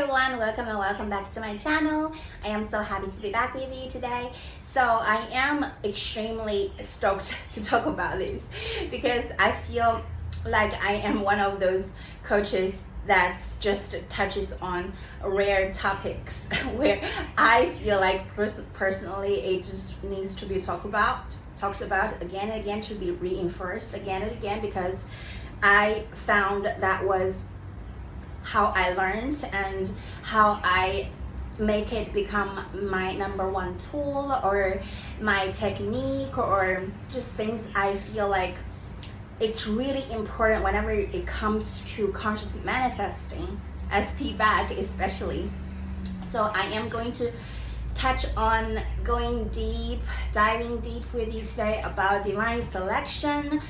everyone, welcome and welcome back to my channel. I am so happy to be back with you today. So I am extremely stoked to talk about this because I feel like I am one of those coaches that's just touches on rare topics where I feel like personally it just needs to be talked about again and again, to be reinforced again and again, because I found that was how I learned and how I make it become my number one tool or my technique, or just things I feel like it's really important whenever it comes to conscious manifesting, SP back especially. So I am going to touch on diving deep with you today about divine selection.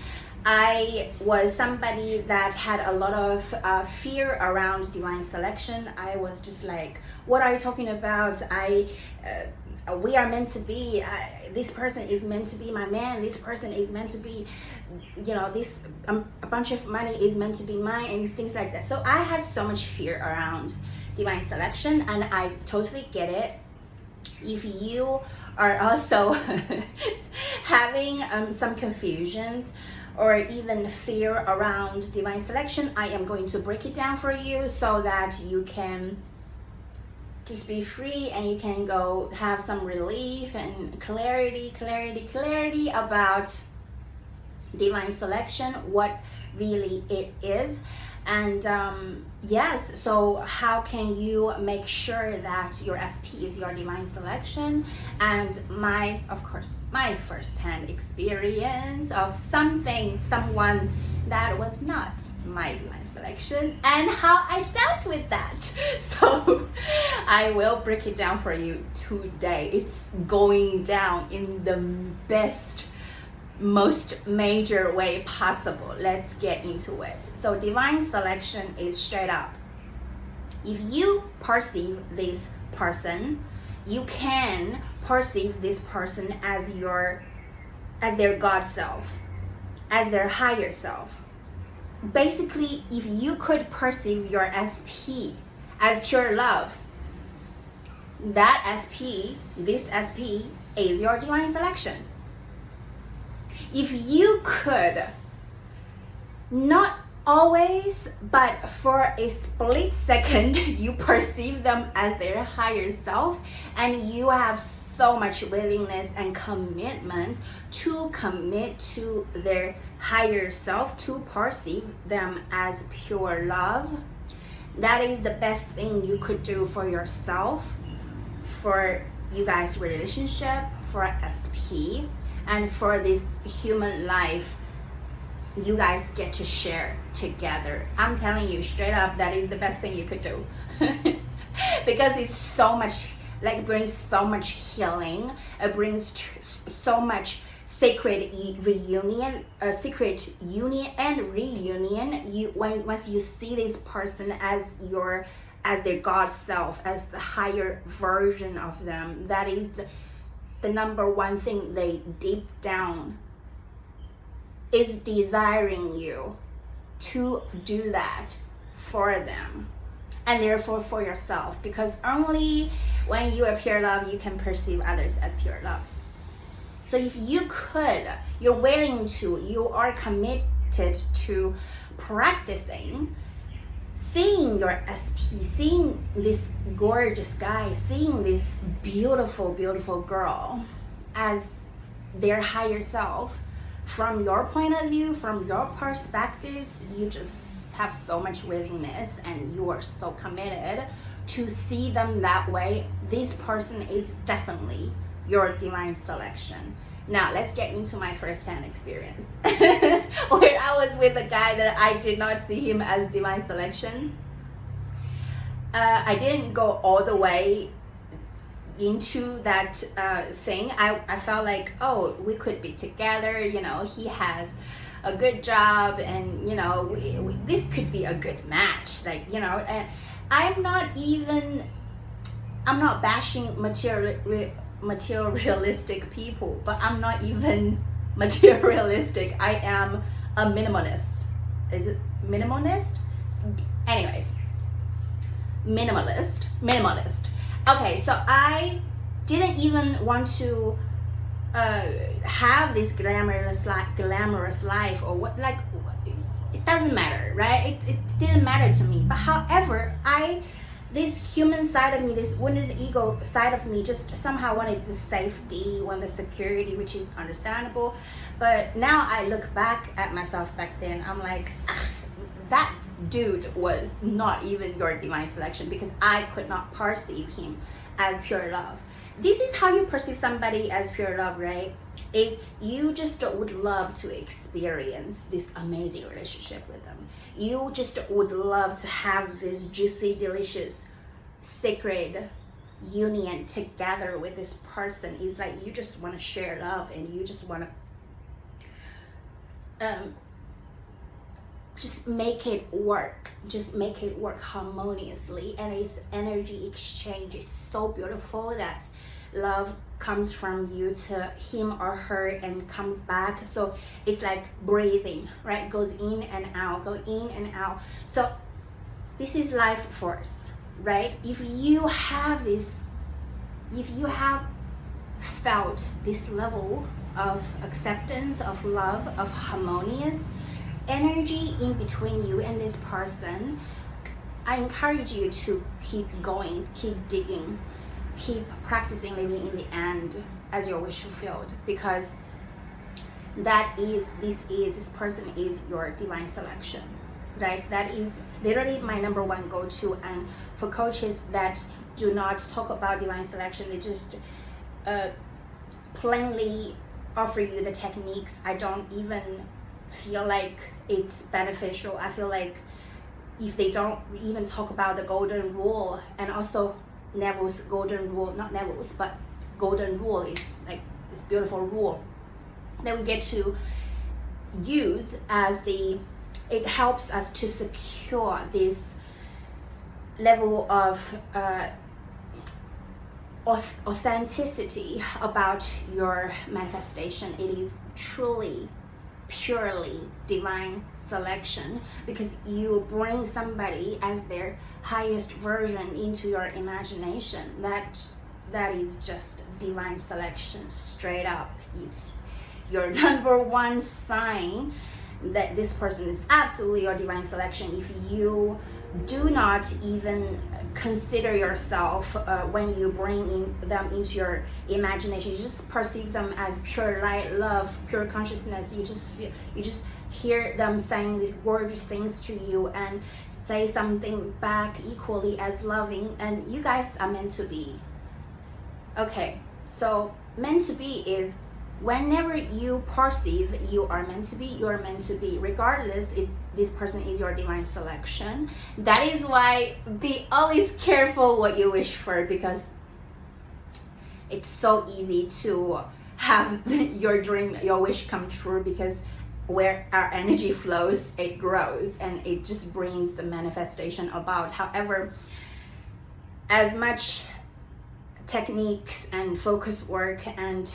I was somebody that had a lot of fear around divine selection. I was just like, what are you talking about? We are meant to be, this person is meant to be my man, this person is meant to be, this a bunch of money is meant to be mine, and things like that. So I had so much fear around divine selection, and I totally get it. If you are also having some confusions or even fear around divine selection, I am going to break it down for you so that you can just be free and you can go have some relief and clarity about divine selection, what really it is. And yes, so how can you make sure that your SP is your divine selection? And my first-hand experience of someone that was not my divine selection, and how I dealt with that. So I will break it down for you today. It's going down in the best, most major way possible. Let's get into it. So divine selection is straight up, if you perceive this person, you can perceive this person as their God self, as their higher self. Basically, if you could perceive your SP as pure love, this SP is your divine selection. If you could, not always, but for a split second, you perceive them as their higher self, and you have so much willingness and commitment to commit to their higher self, to perceive them as pure love, that is the best thing you could do for yourself, for you guys' relationship, for SP, and for this human life you guys get to share together. I'm telling you straight up, that is the best thing you could do. Because it's so much, like, brings so much healing. It brings so much sacred union and reunion. Once you see this person as their God self, as the higher version of them, that is the number one thing they deep down is desiring you to do that for them, and therefore for yourself, because only when you are pure love you can perceive others as pure love. So if you're willing to, you are committed to practicing seeing your SP, seeing this gorgeous guy, seeing this beautiful girl as their higher self, from your point of view, from your perspectives, you just have so much willingness and you are so committed to see them that way. This person is definitely your divine selection. Now let's get into my first-hand experience where I was with a guy that I did not see him as divine selection. I didn't go all the way into that thing. I felt like, oh, we could be together, he has a good job, and this could be a good match, and I'm not bashing materialistic people, but I'm not even materialistic. I am a minimalist. Is it minimalist? Anyways, minimalist. Okay, so I didn't even want to have this glamorous life, or what, like, it doesn't matter, right? It didn't matter to me. But however, this human side of me, this wounded ego side of me, just somehow wanted the safety, wanted the security, which is understandable. But now I look back at myself back then, I'm like, that dude was not even your divine selection, because I could not perceive him as pure love. This is how you perceive somebody as pure love, right? Is you just would love to experience this amazing relationship with them. You just would love to have this juicy, delicious, sacred union together with this person. It's like you just want to share love, and you just want to just make it work, harmoniously. And it's energy exchange. It's so beautiful that love comes from you to him or her and comes back. So it's like breathing, right? Goes in and out, go in and out. So this is life force, right? If you have felt this level of acceptance, of love, of harmonious energy in between you and this person, I encourage you to keep going, keep digging, keep practicing living in the end as your wish fulfilled, because this person is your divine selection, right? That is literally my number one go-to. And for coaches that do not talk about divine selection, they just plainly offer you the techniques, I don't even feel like it's beneficial. I feel like if they don't even talk about the golden rule, and also Neville's golden rule, not Neville's, but golden rule is like this beautiful rule that we get to use as it helps us to secure this level of authenticity about your manifestation. It is truly, purely divine selection, because you bring somebody as their highest version into your imagination. That is just divine selection, straight up. It's your number one sign that this person is absolutely your divine selection. If you do not even consider yourself when you bring them into your imagination, you just perceive them as pure light, love, pure consciousness. You just hear them saying these gorgeous things to you and say something back equally as loving, and you guys are meant to be. Okay, so meant to be is whenever you perceive you are meant to be, you're meant to be, regardless if this person is your divine selection. That is why be always careful what you wish for, because it's so easy to have your dream, your wish come true, because where our energy flows, it grows, and it just brings the manifestation about. However, as much techniques and focus work and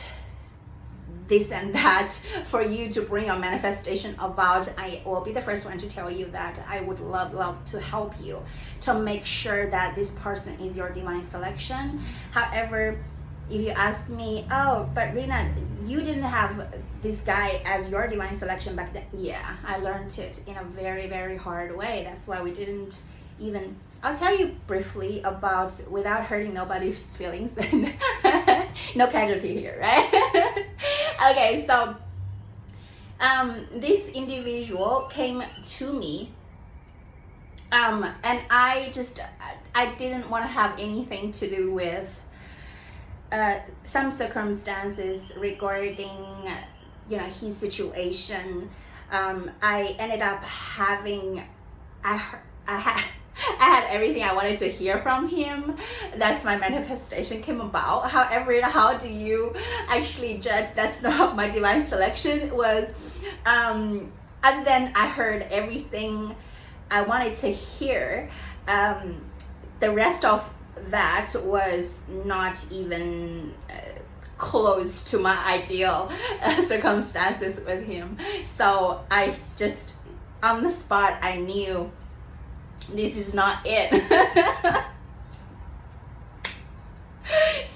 this and that for you to bring your manifestation about, I will be the first one to tell you that I would love to help you to make sure that this person is your divine selection. However, if you ask me, oh, but Rina, you didn't have this guy as your divine selection back then. Yeah, I learned it in a very, very hard way. That's why we didn't even, I'll tell you briefly about, without hurting nobody's feelings, and no casualty here, right? Okay, so this individual came to me, and I didn't want to have anything to do with some circumstances regarding his situation. I ended up having I had everything I wanted to hear from him. That's my manifestation came about. However, how do you actually judge that's not my divine selection? Was other than I heard everything I wanted to hear, the rest of that was not even close to my ideal circumstances with him. So I just, on the spot, I knew this is not it.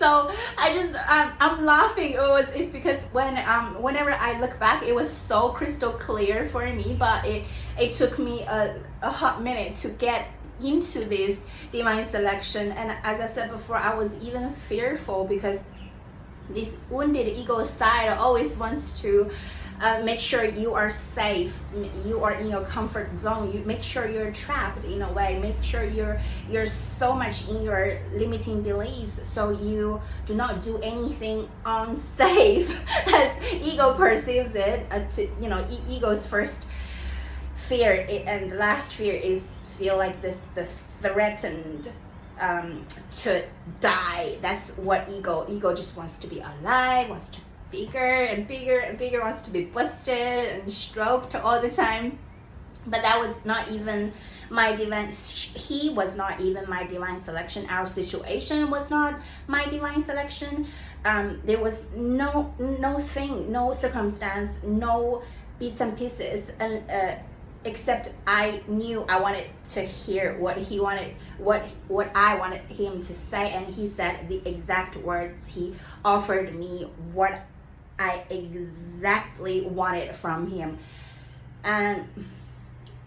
So I just I'm laughing. It's because whenever I look back, it was so crystal clear for me, but it took me a hot minute to get into this divine selection. And as I said before, I was even fearful because this wounded ego side always wants to make sure you are safe, you are in your comfort zone, you make sure you're trapped in a way, make sure you're so much in your limiting beliefs, so you do not do anything unsafe as ego perceives it. Ego's first fear and last fear is feel like the threatened to die. That's what ego just wants to be alive, wants to bigger and bigger and bigger, wants to be busted and stroked all the time. But that was not even my divine, he was not even my divine selection. Our situation was not my divine selection. There was no thing, no circumstance, no bits and pieces, and except I knew I wanted to hear what he wanted, what I wanted him to say, and he said the exact words. He offered me what I exactly wanted from him. And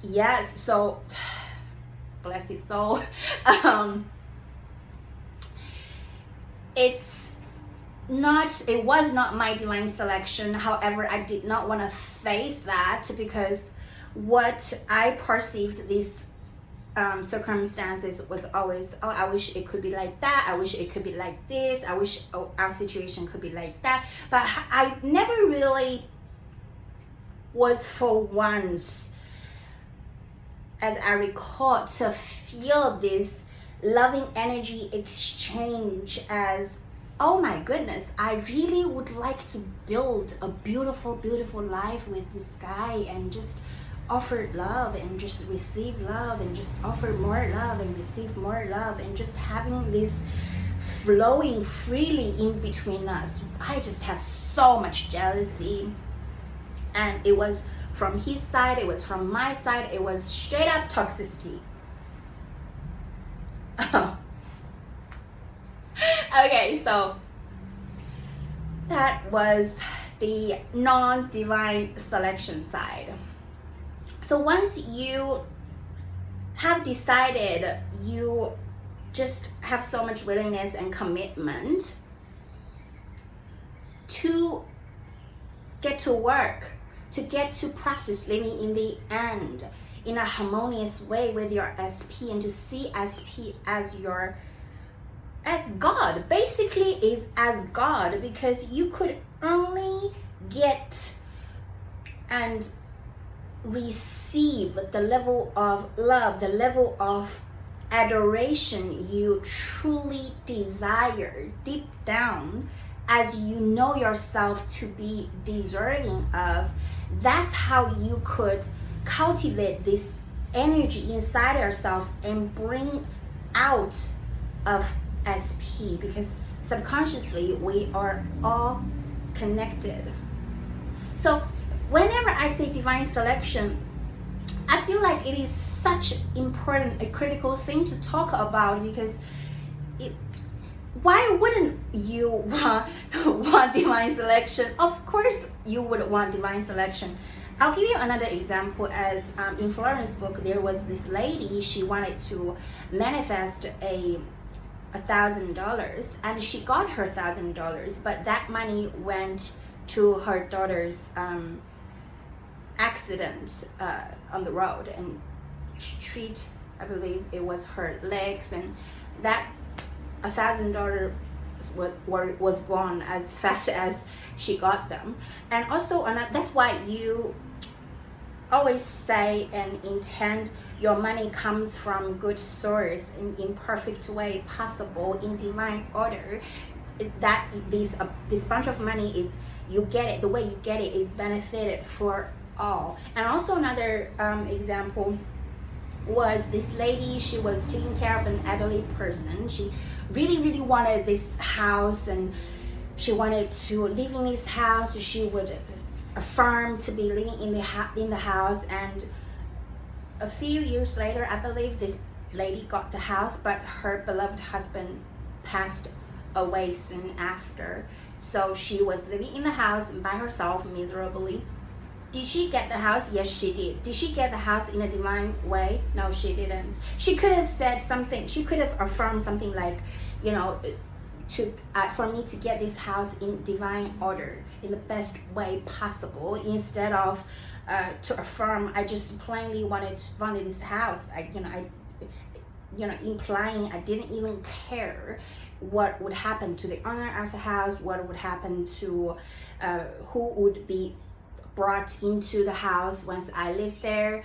yes, so bless his soul. It was not my divine selection. However, I did not want to face that, because what I perceived these circumstances was always, oh, I wish it could be like that, I wish it could be like this, I wish our situation could be like that. But I never really was, for once, as I recall, to feel this loving energy exchange as, oh my goodness, I really would like to build a beautiful, beautiful life with this guy, and just offer love and just receive love and just offer more love and receive more love, and just having this flowing freely in between us. I just had so much jealousy, and it was from his side, it was from my side, it was straight up toxicity. Okay, so that was the non-divine selection side. So once you have decided, you just have so much willingness and commitment to get to work, to get to practice living in the end in a harmonious way with your SP, and to see SP as God, basically is as God, because you could only get and receive the level of love, the level of adoration you truly desire deep down, as you know yourself to be deserving of. That's how you could cultivate this energy inside yourself and bring out of SP, because subconsciously we are all connected. So whenever I say divine selection, I feel like it is such important, a critical thing to talk about, because why wouldn't you want divine selection? Of course you would want divine selection. I'll give you another example. As in Florence book, there was this lady, she wanted to manifest $1,000, and she got her $1,000, but that money went to her daughter's accident on the road, and treat, I believe it was her legs, and that $1,000 was gone as fast as she got them. And also that's why you always say and intend your money comes from good source, in perfect way possible, in divine order, that this bunch of money is, you get it, the way you get it is benefited for all. And also another example was this lady, she was taking care of an elderly person. She really wanted this house, and she wanted to live in this house. She would affirm to be living in the house, and a few years later, I believe this lady got the house, but her beloved husband passed away soon after. So she was living in the house by herself miserably. Did she get the house? Yes, she did. Did she get the house in a divine way? No, she didn't. She could have said something. She could have affirmed something like, you know, for me to get this house in divine order in the best way possible, instead of to affirm, I just plainly wanted this house. Implying I didn't even care what would happen to the owner of the house, what would happen to who would be brought into the house once I lived there.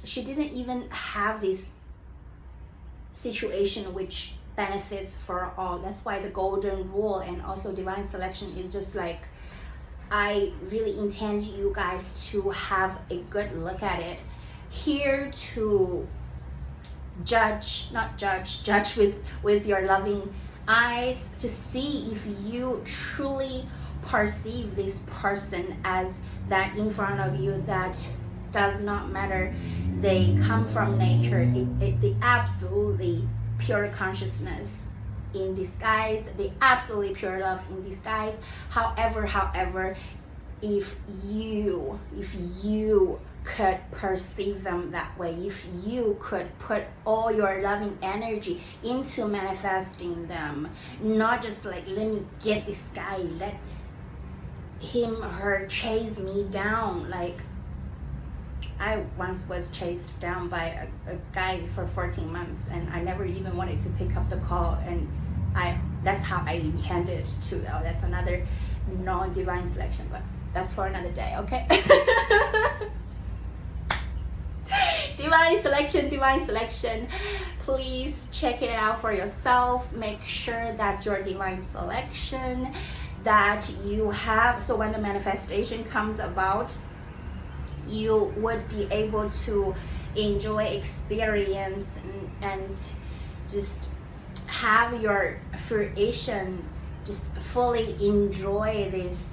She didn't even have this situation which benefits for all. That's why the golden rule and also divine selection is just like, I really intend you guys to have a good look at it. Here to judge with your loving eyes, to see if you truly perceive this person as that in front of you. That does not matter. They come from nature. The absolutely pure consciousness in disguise, the absolutely pure love in disguise. However, if you could perceive them that way, if you could put all your loving energy into manifesting them, not just like, let me get this guy, let him or her chase me down. Like, I once was chased down by a guy for 14 months and I never even wanted to pick up the call, and that's how I intended to. Oh, that's another non-divine selection, but that's for another day, okay? Divine selection. Please check it out for yourself. Make sure that's your divine selection that you have. So when the manifestation comes about, you would be able to enjoy, experience, and just have your fruition, just fully enjoy this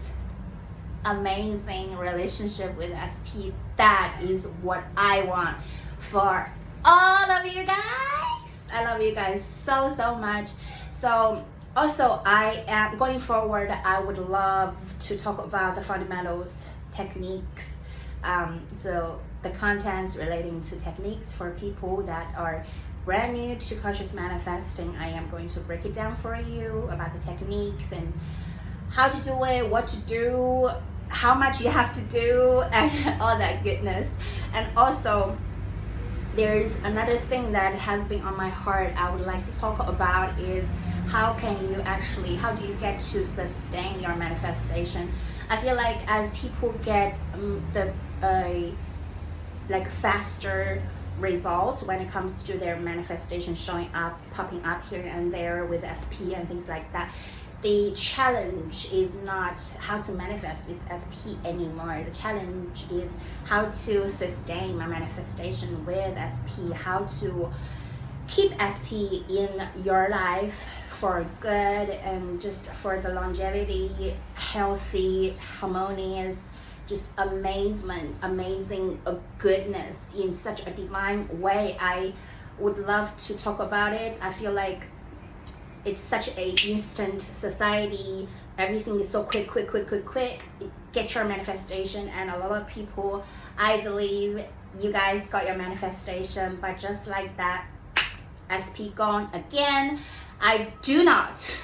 amazing relationship with SP. That is what I want for all of you guys. I love you guys so much. So also, I am going forward, I would love to talk about the fundamentals, techniques, so the contents relating to techniques for people that are brand new to conscious manifesting. I am going to break it down for you about the techniques and how to do it, what to do, how much you have to do, and all that goodness. And also, there's another thing that has been on my heart I would like to talk about is how do you get to sustain your manifestation? I feel like as people get faster results when it comes to their manifestation showing up, popping up here and there with SP and things like that, the challenge is not how to manifest this SP anymore. The challenge is how to sustain my manifestation with SP, how to keep SP in your life for good and just for the longevity, healthy, harmonious, just amazing goodness in such a divine way. I would love to talk about it. I feel like it's such a instant society. Everything is so quick. Get your manifestation, and a lot of people, I believe you guys got your manifestation, but just like that, SP gone again. I do not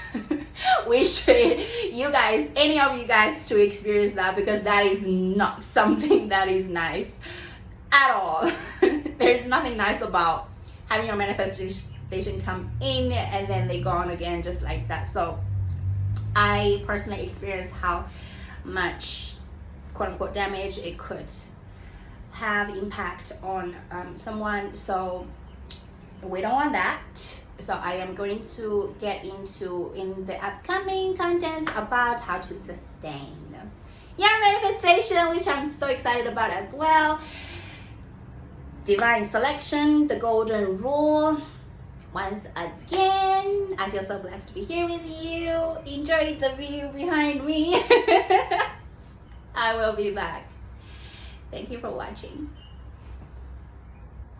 wish any of you guys to experience that, because that is not something that is nice at all. There's nothing nice about having your manifestation come in and then they gone again just like that. So I personally experienced how much quote-unquote damage it could have impact on someone. So we don't want that. So I am going to get into in the upcoming contents about how to sustain your manifestation, which I'm so excited about as well. Divine selection, the golden rule. Once again, I feel so blessed to be here with you. Enjoy the view behind me. I will be back. Thank you for watching.